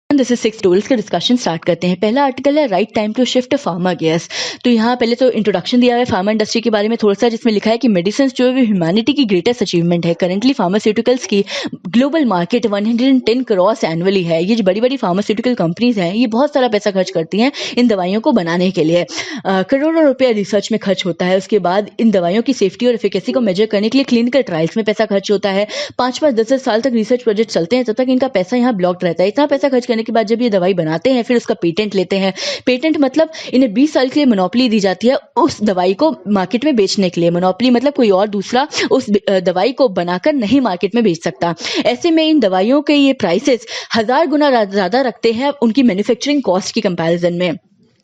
This is 6 tools का discussion start करते हैं। पहला आर्टिकल है right time to shift pharma gears. तो यहाँ पहले तो इंट्रोडक्शन दिया है फार्मा इंडस्ट्री के बारे में थोड़ा सा, जिसमें लिखा है कि मेडिसिन जो है ह्यूमैनिटी की ग्रेटेस्ट अचीवमेंट है। करंटली फार्मास्यूटिकल्स की ग्लोबल मार्केट 110 करोड़ एनुअली है। ये जो बड़ी बड़ी फार्मास्यूटिकल कंपनीज हैं ये बहुत सारा पैसा खर्च करती हैं इन दवाइयों को बनाने के लिए। करोड़ों रुपया रिसर्च में खर्च होता है। उसके बाद इन दवाइयों की सेफ्टी और एफिकेसी को मेजर करने के लिए क्लिनिकल ट्रायल्स में पैसा खर्च होता है। 5-10 साल तक रिसर्च प्रोजेक्ट चलते हैं, तब तक इनका पैसा यहाँ ब्लॉक्ड रहता है। इतना पैसा खर्च करने के बाद जब ये दवाई बनाते हैं फिर उसका पेटेंट लेते हैं। पेटेंट मतलब इन्हें 20 साल के लिए मोनोपोली दी जाती है उस दवाई को मार्केट में बेचने के लिए। मोनोपोली मतलब कोई और दूसरा उस दवाई को बनाकर नहीं मार्केट में बेच सकता। ऐसे में इन दवाइयों के ये प्राइसेस 1000 गुना ज्यादा रखते हैं उनकी मैन्युफैक्चरिंग कॉस्ट की कंपैरिजन में,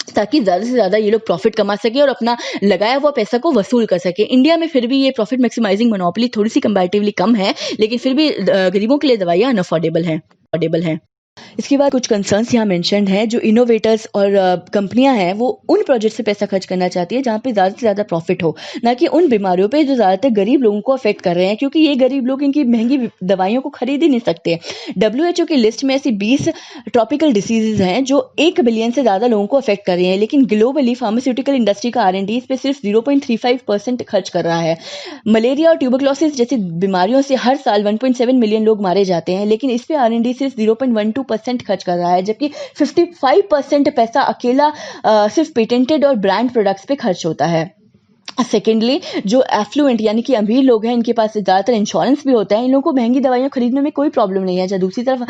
ताकि ज्यादा से ज्यादा ये लोग प्रॉफिट कमा सके और अपना लगाया हुआ पैसा को वसूल कर सके। इंडिया में फिर भी ये प्रॉफिट मैक्सिमाइजिंग मोनोपोली थोड़ी सी कंपैरेटिवली कम है, लेकिन फिर भी गरीबों के लिए दवाइयां अनअफोर्डेबल हैं। इसके बाद कुछ कंसर्न्स यहाँ मेंशन्ड हैं। जो इनोवेटर्स और कंपनियां हैं वो उन प्रोजेक्ट से पैसा खर्च करना चाहती है जहाँ पे ज़्यादा से ज़्यादा प्रॉफिट हो, ना कि उन बीमारियों पे जो ज़्यादातर गरीब लोगों को अफेक्ट कर रहे हैं, क्योंकि ये गरीब लोग इनकी महंगी दवाइयों को खरीद ही नहीं सकते। WHO की लिस्ट में ऐसी 20 ट्रॉपिकल डिसीजेज हैं जो 1 बिलियन से ज़्यादा लोगों को अफेक्ट कर रही हैं, लेकिन ग्लोबली फार्मास्यूटिकल इंडस्ट्री का R&D इस पर सिर्फ 0.35% खर्च कर रहा है। मलेरिया और ट्यूबरक्लोसिस जैसी बीमारियों से हर साल 1.7 मिलियन लोग मारे जाते हैं, लेकिन इस पे R&D सिर्फ 0.12% खर्च कर रहा है, जबकि 55% पैसा अकेला सिर्फ पेटेंटेड और ब्रांड प्रोडक्ट्स पे खर्च होता है। सेकेंडली, जो एफ्लुएंट यानी कि अमीर लोग हैं इनके पास ज़्यादातर इंश्योरेंस भी होता है, इन लोगों को महंगी दवाइयाँ खरीदने में कोई प्रॉब्लम नहीं है। जब दूसरी तरफ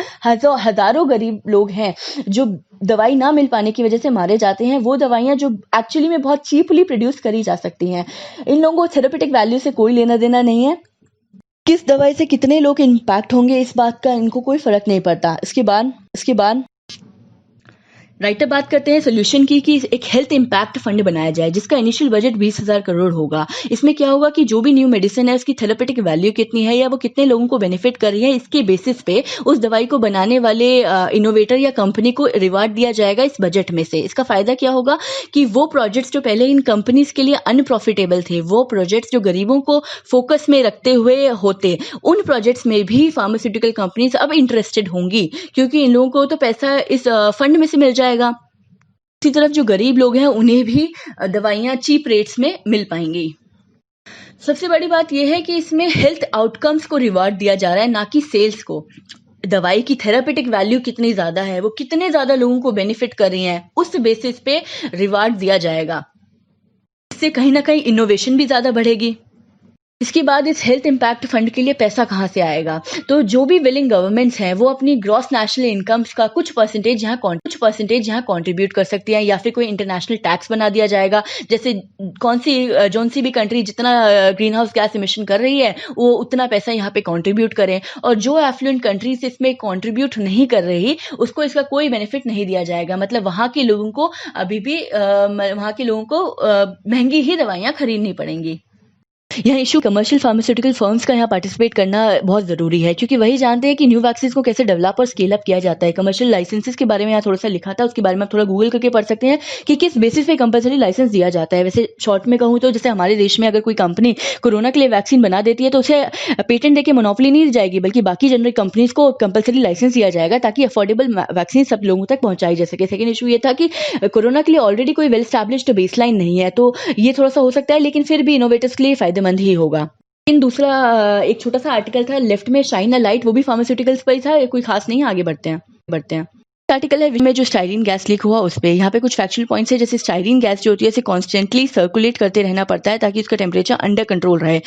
हजारों गरीब लोग हैं जो दवाई ना मिल पाने की वजह से मारे जाते हैं, वो दवाइयाँ जो एक्चुअली में बहुत चीपली प्रोड्यूस करी जा सकती हैं, इन लोगों को थेरेपेटिक वैल्यू से कोई लेना देना नहीं है। किस दवाई से कितने लोग इम्पैक्ट होंगे इस बात का इनको कोई फर्क नहीं पड़ता। इसके बाद राइटर बात करते हैं सोल्यूशन की कि एक हेल्थ इम्पैक्ट फंड बनाया जाए जिसका इनिशियल बजट 20,000 करोड़ होगा। इसमें क्या होगा कि जो भी न्यू मेडिसिन है उसकी थेरेपेटिक वैल्यू कितनी है या वो कितने लोगों को बेनिफिट कर रही है, इसके बेसिस पे उस दवाई को बनाने वाले इनोवेटर या कंपनी को रिवार्ड दिया जाएगा इस बजट में से। इसका फायदा क्या होगा कि वो प्रोजेक्ट्स जो पहले इन कंपनीज के लिए अनप्रॉफिटेबल थे, वो प्रोजेक्ट्स जो गरीबों को फोकस में रखते हुए होते, उन प्रोजेक्ट्स में भी फार्मास्यूटिकल कंपनीज अब इंटरेस्टेड होंगी, क्योंकि इन लोगों को तो पैसा इस फंड में से मिल जाएगा। दूसरी तरफ जो गरीब लोग हैं उन्हें भी दवाइयाँ चीप रेट्स में मिल पाएंगी। सबसे बड़ी बात यह है कि इसमें हेल्थ आउटकम्स को रिवार्ड दिया जा रहा है, ना कि सेल्स को। दवाई की थेरापेटिक वैल्यू कितनी ज्यादा है, वो कितने ज्यादा लोगों को बेनिफिट कर रही है, उस बेसिस पे रिवार्ड दिया जाएगा। इससे कहीं ना कहीं इनोवेशन भी ज्यादा बढ़ेगी। इसके बाद इस हेल्थ इम्पैक्ट फंड के लिए पैसा कहाँ से आएगा? तो जो भी विलिंग गवर्नमेंट्स हैं वो अपनी ग्रॉस नेशनल इनकम्स का कुछ परसेंटेज यहाँ कंट्रीब्यूट कर सकती हैं, या फिर कोई इंटरनेशनल टैक्स बना दिया जाएगा। जैसे जोन सी भी कंट्री जितना ग्रीन हाउस गैस इमिशन कर रही है वो उतना पैसा यहाँ पे कंट्रीब्यूट करें, और जो एफ्लुएंट कंट्रीज इसमें कंट्रीब्यूट नहीं कर रही उसको इसका कोई बेनिफिट नहीं दिया जाएगा। मतलब वहाँ के लोगों को अभी भी महंगी ही दवाइयाँ खरीदनी पड़ेंगी। यह इशू कमर्शियल फार्मास्यूटिकल फर्म्स का यहाँ पार्टिसिपेट करना बहुत ज़रूरी है, क्योंकि वही जानते हैं कि न्यू वैक्सीन को कैसे डेवलप और स्केल अप किया जाता है। कमर्शियल लाइसेंसेस के बारे में यहाँ थोड़ा सा लिखा था, उसके बारे में आप थोड़ा गूगल करके पढ़ सकते हैं कि किस बेसिस पे कंपलसरी लाइसेंस दिया जाता है। वैसे शॉर्ट में कहूँ तो जैसे हमारे देश में अगर कोई कंपनी कोरोना के लिए वैक्सीन बना देती है तो उसे पेटेंट देकर मोनोपोली नहीं दी जाएगी, बल्कि बाकी जनरिक कंपनीज को कंपलसरी लाइसेंस दिया जाएगा ताकि अफोर्डेबल वैक्सीन सब लोगों तक पहुंचाई जा सके। सेकेंड इशू ये था कि कोरोना के लिए ऑलरेडी कोई वेल स्टैब्लिश्ड बेसलाइन नहीं है, तो ये थोड़ा सा हो सकता है, लेकिन फिर भी इनोवेटर्स के लिए फायदेमंद ही होगा। इन दूसरा एक छोटा सा आर्टिकल था लेफ्ट में, शाइन अ लाइट, वो भी फार्मास्यूटिकल्स पर ही था, कोई खास नहीं है। आगे बढ़ते हैं। आर्टिकल है में जो स्टाइरीन गैस लीक हुआ उस पे यहाँ पे कुछ फैक्चुअल पॉइंट्स है। जैसे स्टाइरीन गैस जो होती है इसे कॉन्स्टेंटली सर्कुलेट करते रहना पड़ता है ताकि उसका टेम्परेचर अंडर कंट्रोल रहे।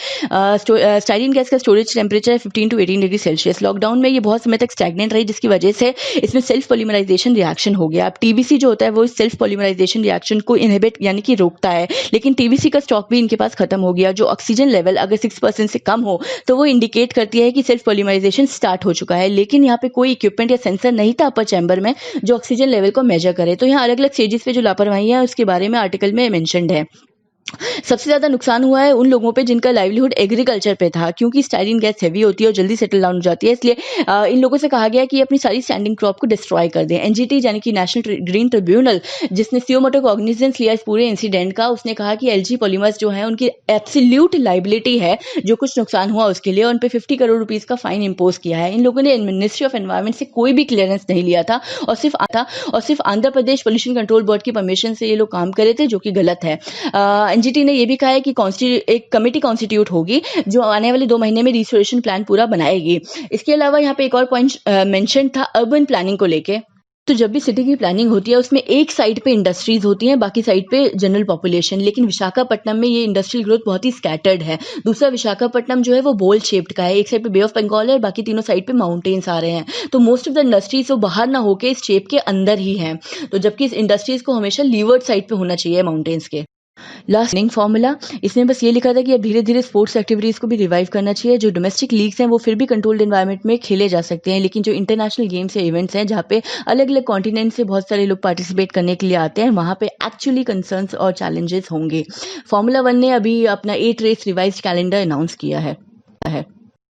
स्टाइरीन गैस का स्टोरेज टेम्परेचर है 15 to 18 डिग्री सेल्सियस। लॉकडाउन में ये बहुत समय तक स्टैग्नेंट रही, जिसकी वजह से इसमें सेल्फ पॉलीमराइजेशन रिएक्शन हो गया। अब TBC जो होता है वो सेल्फ पॉलीमराइजेशन रिएक्शन को इनहिबिट यानी कि रोकता है, लेकिन TBC का स्टॉक भी इनके पास खत्म हो गया। जो ऑक्सीजन लेवल अगर 6% से कम हो तो वो इंडिकेट करती है कि सेल्फ पॉलीमराइजेशन स्टार्ट हो चुका है, लेकिन यहाँ पे कोई इक्विपमेंट या सेंसर नहीं था अपर चैम्बर में जो ऑक्सीजन लेवल को मेजर करे। तो यहाँ अलग अलग स्टेजेस पे जो लापरवाही है उसके बारे में आर्टिकल में मेंशन्ड है। सबसे ज़्यादा नुकसान हुआ है उन लोगों पे जिनका लाइवलीहुड एग्रीकल्चर पे था, क्योंकि स्टाइरिन गैस हेवी होती है और जल्दी सेटल डाउन हो जाती है, इसलिए इन लोगों से कहा गया है कि अपनी सारी स्टैंडिंग क्रॉप को डिस्ट्रॉय कर दें। एनजीटी यानी कि नेशनल ग्रीन ट्रिब्यूनल, जिसने सुओ मोटो कॉग्निजेंस लिया इस पूरे इंसिडेंट का, उसने कहा कि एलजी पॉलीमर्स जो है उनकी एब्सोल्यूट लाइबिलिटी है जो कुछ नुकसान हुआ उसके लिए, उन पे 50 करोड़ रुपीस का फाइन इंपोज किया है। इन लोगों ने मिनिस्ट्री ऑफ एनवायरमेंट से कोई भी क्लियरेंस नहीं लिया था और सिर्फ Andhra Pradesh pollution control board की परमिशन से ये लोग काम कर रहे थे, जो कि गलत है। एनजीटी ने ये भी कहा है कि एक कमेटी कॉन्स्टिट्यूट होगी जो आने वाले 2 महीने में रिस्टोरेशन प्लान पूरा बनाएगी। इसके अलावा यहाँ पे एक और पॉइंट मेंशन था अर्बन प्लानिंग को लेके। तो जब भी सिटी की प्लानिंग होती है उसमें एक साइड पे इंडस्ट्रीज होती हैं, बाकी साइड पे जनरल पॉपुलेशन, लेकिन विशाखापट्टनम में ये इंडस्ट्रियल ग्रोथ बहुत ही स्कैटर्ड है। दूसरा, विशाखापट्टनम जो है वो बोल शेप्ड का है, एक साइड पे बे ऑफ बंगाल है और बाकी तीनों साइड पे माउंटेन्स आ रहे हैं, तो मोस्ट ऑफ द इंडस्ट्रीज वो बाहर ना होके इस शेप के अंदर ही हैं, तो जबकि इस इंडस्ट्रीज को हमेशा लीवर्ड साइड पे होना चाहिए माउंटेन्स के। लास्ट रनिंग फॉर्मूला, इसमें बस ये लिखा था कि अब धीरे धीरे स्पोर्ट्स एक्टिविटीज़ को भी रिवाइव करना चाहिए। जो डोमेस्टिक लीग्स हैं वो फिर भी कंट्रोल्ड एनवायरनमेंट में खेले जा सकते हैं, लेकिन जो इंटरनेशनल गेम्स या इवेंट्स हैं जहाँ पे अलग अलग कॉन्टिनेंट से बहुत सारे लोग पार्टिसिपेट करने के लिए आते हैं, वहाँ पे एक्चुअली कंसर्न्स और चैलेंजेस होंगे। फॉर्मूला 1 ने अभी अपना 8 रेस रिवाइज कैलेंडर अनाउंस किया है।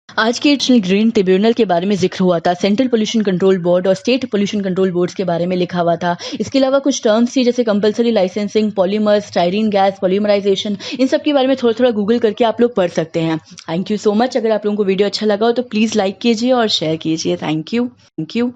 आज के नेशनल ग्रीन ट्रिब्यूनल के बारे में जिक्र हुआ था, सेंट्रल पोल्यूशन कंट्रोल बोर्ड और स्टेट पोल्यूशन कंट्रोल बोर्ड्स के बारे में लिखा हुआ था। इसके अलावा कुछ टर्म्स थी जैसे compulsory licensing, polymers, styrene gas, polymerization, इन सब के बारे में थोड़ा थोड़ा गूगल करके आप लोग पढ़ सकते हैं। Thank you so much. अगर आप लोगों को वीडियो अच्छा लगा हो तो प्लीज़ लाइक कीजिए और शेयर कीजिए। Thank you.